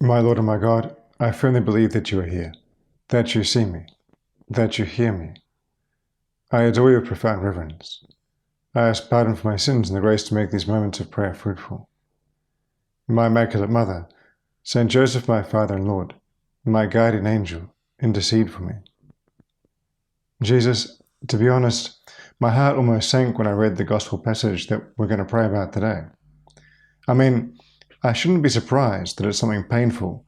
My Lord and my God, I firmly believe that you are here, that you see me, that you hear me. I adore you with profound reverence. I ask pardon for my sins and the grace to make these moments of prayer fruitful. My Immaculate Mother, Saint Joseph, my Father and Lord, my guardian angel, intercede for me. Jesus, to be honest, my heart almost sank when I read the Gospel passage that we're going to pray about today. I mean, I shouldn't be surprised that it's something painful,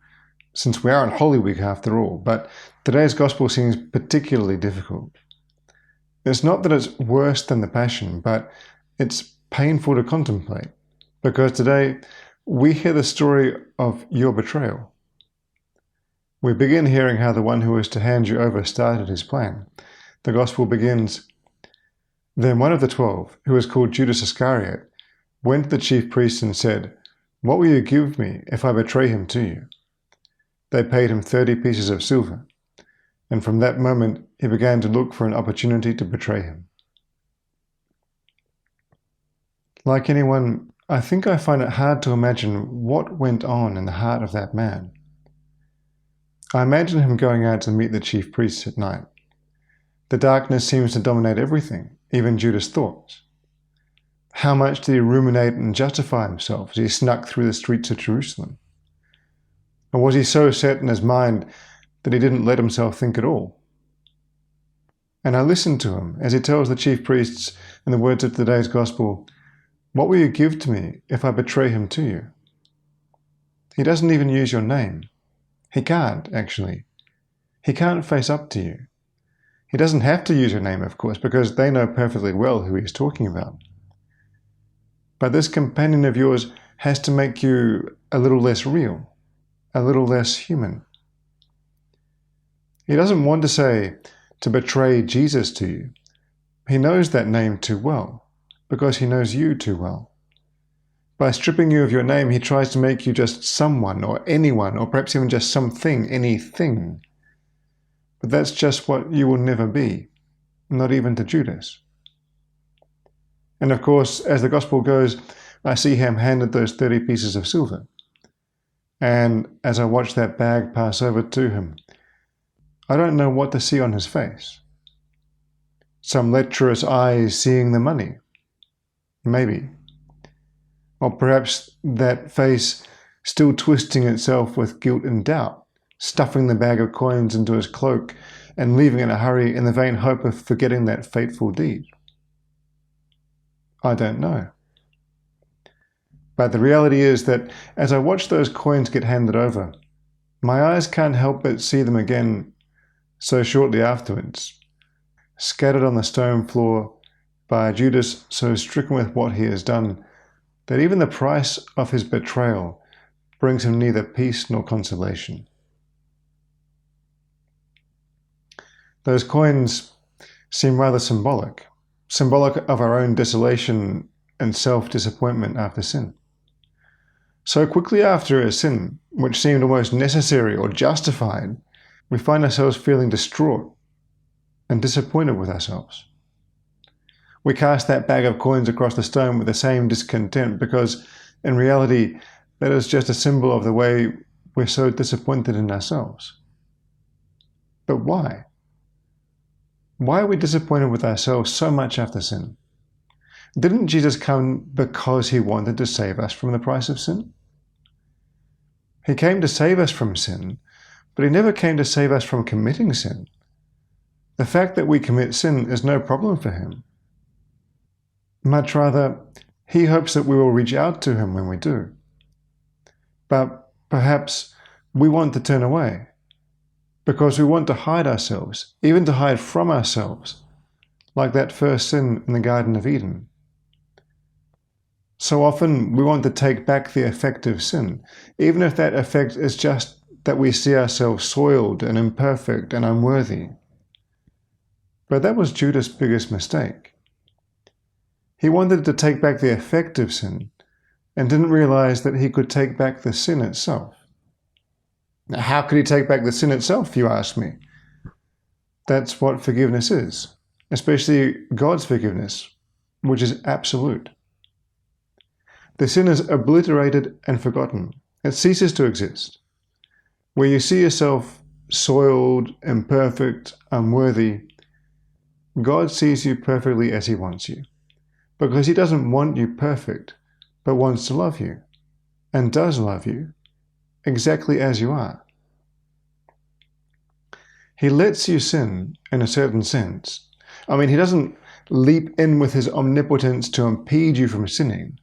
since we are on Holy Week after all, but today's Gospel seems particularly difficult. It's not that it's worse than the Passion, but it's painful to contemplate, because today we hear the story of your betrayal. We begin hearing how the one who was to hand you over started his plan. The Gospel begins, "Then one of the 12, who was called Judas Iscariot, went to the chief priests and said, 'What will you give me if I betray him to you?' They paid him 30 pieces of silver, and from that moment he began to look for an opportunity to betray him." Like anyone, I think I find it hard to imagine what went on in the heart of that man. I imagine him going out to meet the chief priests at night. The darkness seems to dominate everything, even Judas' thoughts. How much did he ruminate and justify himself as he snuck through the streets of Jerusalem? Or was he so set in his mind that he didn't let himself think at all? And I listened to him as he tells the chief priests, in the words of today's Gospel, "What will you give to me if I betray him to you?" He doesn't even use your name. He can't, actually. He can't face up to you. He doesn't have to use your name, of course, because they know perfectly well who he's talking about. But this companion of yours has to make you a little less real, a little less human. He doesn't want to say to betray Jesus to you. He knows that name too well, because he knows you too well. By stripping you of your name, he tries to make you just someone or anyone, or perhaps even just something, anything. But that's just what you will never be, not even to Judas. And of course, as the Gospel goes, I see him handed those 30 pieces of silver. And as I watch that bag pass over to him, I don't know what to see on his face. Some lecherous eyes seeing the money? Maybe. Or perhaps that face still twisting itself with guilt and doubt, stuffing the bag of coins into his cloak and leaving in a hurry in the vain hope of forgetting that fateful deed. I don't know. But the reality is that as I watch those coins get handed over, my eyes can't help but see them again so shortly afterwards, scattered on the stone floor by Judas so stricken with what he has done that even the price of his betrayal brings him neither peace nor consolation. Those coins seem rather symbolic of our own desolation and self-disappointment after sin. So quickly after a sin, which seemed almost necessary or justified, we find ourselves feeling distraught and disappointed with ourselves. We cast that bag of coins across the stone with the same discontent because, in reality, that is just a symbol of the way we're so disappointed in ourselves. But why? Why are we disappointed with ourselves so much after sin? Didn't Jesus come because he wanted to save us from the price of sin? He came to save us from sin, but he never came to save us from committing sin. The fact that we commit sin is no problem for him. Much rather, he hopes that we will reach out to him when we do. But perhaps we want to turn away, because we want to hide ourselves, even to hide from ourselves, like that first sin in the Garden of Eden. So often we want to take back the effect of sin, even if that effect is just that we see ourselves soiled and imperfect and unworthy. But that was Judas' biggest mistake. He wanted to take back the effect of sin and didn't realize that he could take back the sin itself. Now, how could he take back the sin itself, you ask me? That's what forgiveness is, especially God's forgiveness, which is absolute. The sin is obliterated and forgotten. It ceases to exist. where you see yourself soiled, imperfect, unworthy, God sees you perfectly as He wants you, because He doesn't want you perfect, but wants to love you, and does love you, exactly as you are. He lets you sin in a certain sense. I mean, He doesn't leap in with His omnipotence to impede you from sinning,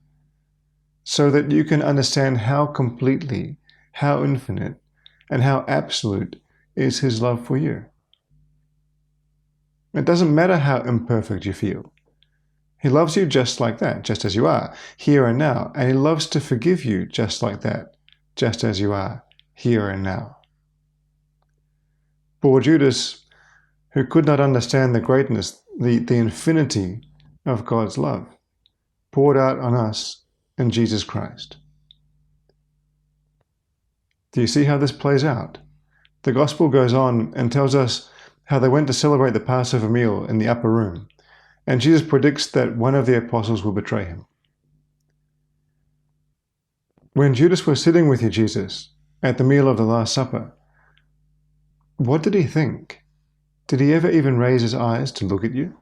so that you can understand how completely, how infinite, and how absolute is His love for you. It doesn't matter how imperfect you feel. He loves you just like that, just as you are, here and now, and He loves to forgive you just like that, just as you are, here and now. Poor Judas, who could not understand the greatness, the infinity of God's love, poured out on us in Jesus Christ. Do you see how this plays out? The Gospel goes on and tells us how they went to celebrate the Passover meal in the upper room, and Jesus predicts that one of the apostles will betray Him. When Judas was sitting with you, Jesus, at the meal of the Last Supper, what did he think? Did he ever even raise his eyes to look at you?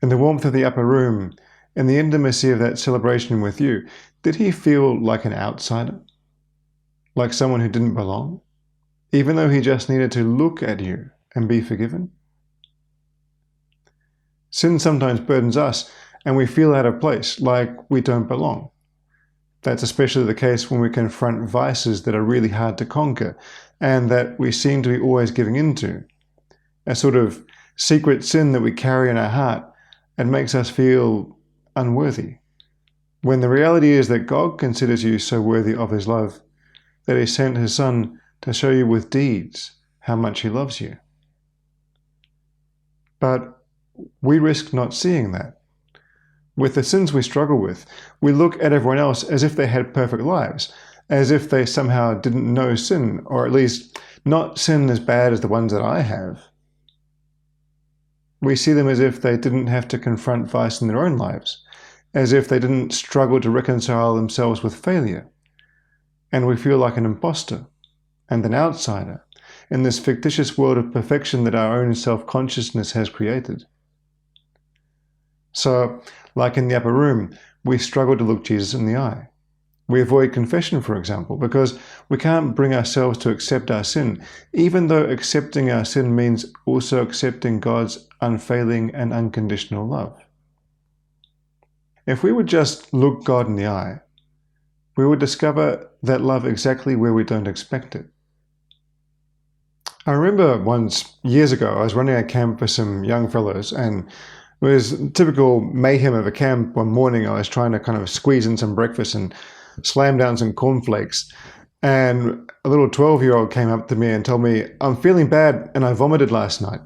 In the warmth of the upper room, in the intimacy of that celebration with you, did he feel like an outsider? Like someone who didn't belong? Even though he just needed to look at you and be forgiven? Sin sometimes burdens us, and we feel out of place, like we don't belong. That's especially the case when we confront vices that are really hard to conquer, and that we seem to be always giving into. A sort of secret sin that we carry in our heart and makes us feel unworthy, when the reality is that God considers you so worthy of His love that He sent His Son to show you with deeds how much He loves you. But we risk not seeing that. With the sins we struggle with, we look at everyone else as if they had perfect lives, as if they somehow didn't know sin, or at least not sin as bad as the ones that I have. We see them as if they didn't have to confront vice in their own lives, as if they didn't struggle to reconcile themselves with failure. And we feel like an imposter and an outsider in this fictitious world of perfection that our own self-consciousness has created. So, like in the upper room, we struggle to look Jesus in the eye. We avoid confession, for example, because we can't bring ourselves to accept our sin, even though accepting our sin means also accepting God's unfailing and unconditional love. If we would just look God in the eye, we would discover that love exactly where we don't expect it. I remember once, years ago, I was running a camp for some young fellows, and it was typical mayhem of a camp. One morning I was trying to kind of squeeze in some breakfast and slam down some cornflakes, and a little 12-year-old came up to me and told me, "I'm feeling bad and I vomited last night."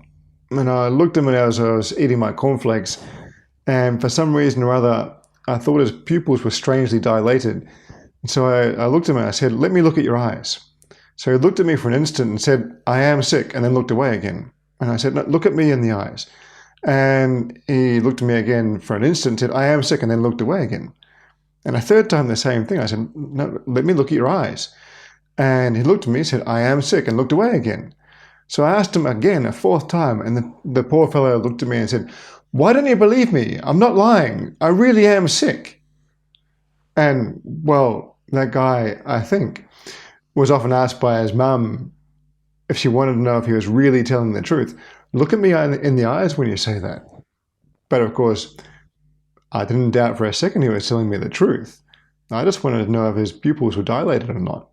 And I looked at him as I was eating my cornflakes, and for some reason or other I thought his pupils were strangely dilated. So I looked at him and I said, "Let me look at your eyes." So he looked at me for an instant and said, "I am sick," and then looked away again. And I said, "No, look at me in the eyes." And he looked at me again for an instant and said, "I am sick," and then looked away again. And a third time the same thing. I said, "No, let me look at your eyes." And he looked at me and said, "I am sick," and looked away again. So I asked him again a fourth time, and the poor fellow looked at me and said, "Why don't you believe me? I'm not lying. I really am sick." And, well, that guy, I think, was often asked by his mum if she wanted to know if he was really telling the truth. "Look at me in the eyes when you say that." But of course, I didn't doubt for a second he was telling me the truth. I just wanted to know if his pupils were dilated or not.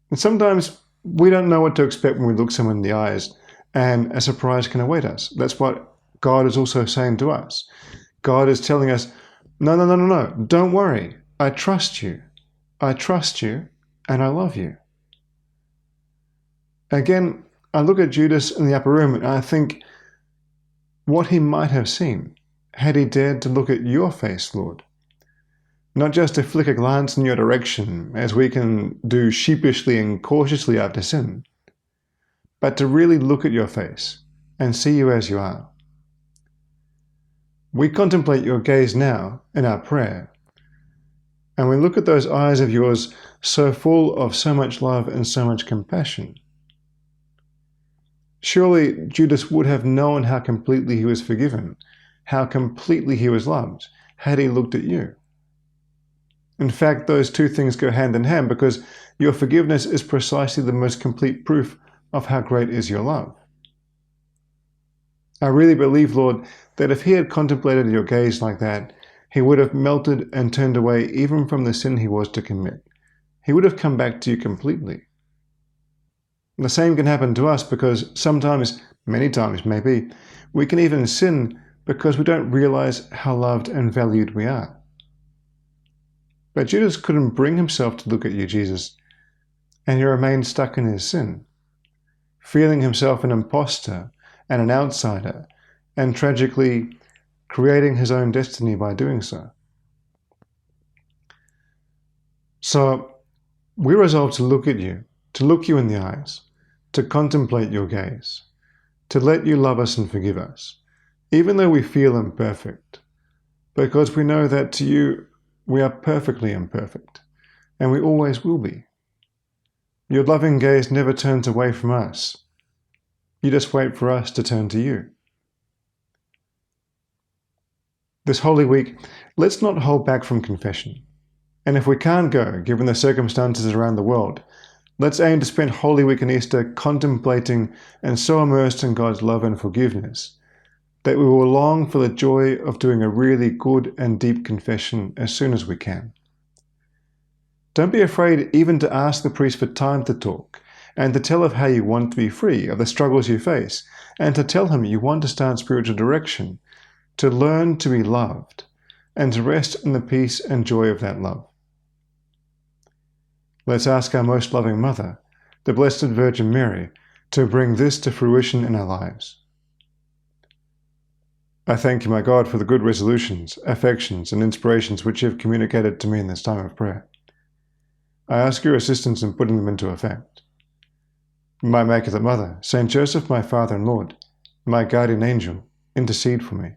And sometimes we don't know what to expect when we look someone in the eyes, and a surprise can await us. That's what God is also saying to us. God is telling us, no, don't worry. I trust you. I trust you, and I love you. Again, I look at Judas in the upper room and I think what he might have seen had he dared to look at your face, Lord. Not just to flick a glance in your direction, as we can do sheepishly and cautiously after sin, but to really look at your face and see you as you are. We contemplate your gaze now in our prayer, And we look at those eyes of yours so full of so much love and so much compassion. Surely Judas would have known how completely he was forgiven, how completely he was loved, had he looked at you. In fact, those two things go hand in hand, because your forgiveness is precisely the most complete proof of how great is your love. I really believe, Lord, that if he had contemplated your gaze like that, he would have melted and turned away even from the sin he was to commit. He would have come back to you completely. The same can happen to us, because sometimes, many times maybe, we can even sin because we don't realize how loved and valued we are. But Judas couldn't bring himself to look at you, Jesus, and he remained stuck in his sin, feeling himself an imposter and an outsider, and tragically creating his own destiny by doing so. So we resolve to look at you, to look you in the eyes, to contemplate your gaze, to let you love us and forgive us, even though we feel imperfect, because we know that to you we are perfectly imperfect, and we always will be. Your loving gaze never turns away from us. You just wait for us to turn to you. This Holy Week, let's not hold back from confession. And if we can't go, given the circumstances around the world, let's aim to spend Holy Week and Easter contemplating and so immersed in God's love and forgiveness that we will long for the joy of doing a really good and deep confession as soon as we can. Don't be afraid even to ask the priest for time to talk, and to tell of how you want to be free of the struggles you face, and to tell him you want to start spiritual direction, to learn to be loved, and to rest in the peace and joy of that love. Let's ask our most loving Mother, the Blessed Virgin Mary, to bring this to fruition in our lives. I thank you, my God, for the good resolutions, affections, and inspirations which you have communicated to me in this time of prayer. I ask your assistance in putting them into effect. My Immaculate Mother, Saint Joseph, my Father and Lord, my guardian angel, intercede for me.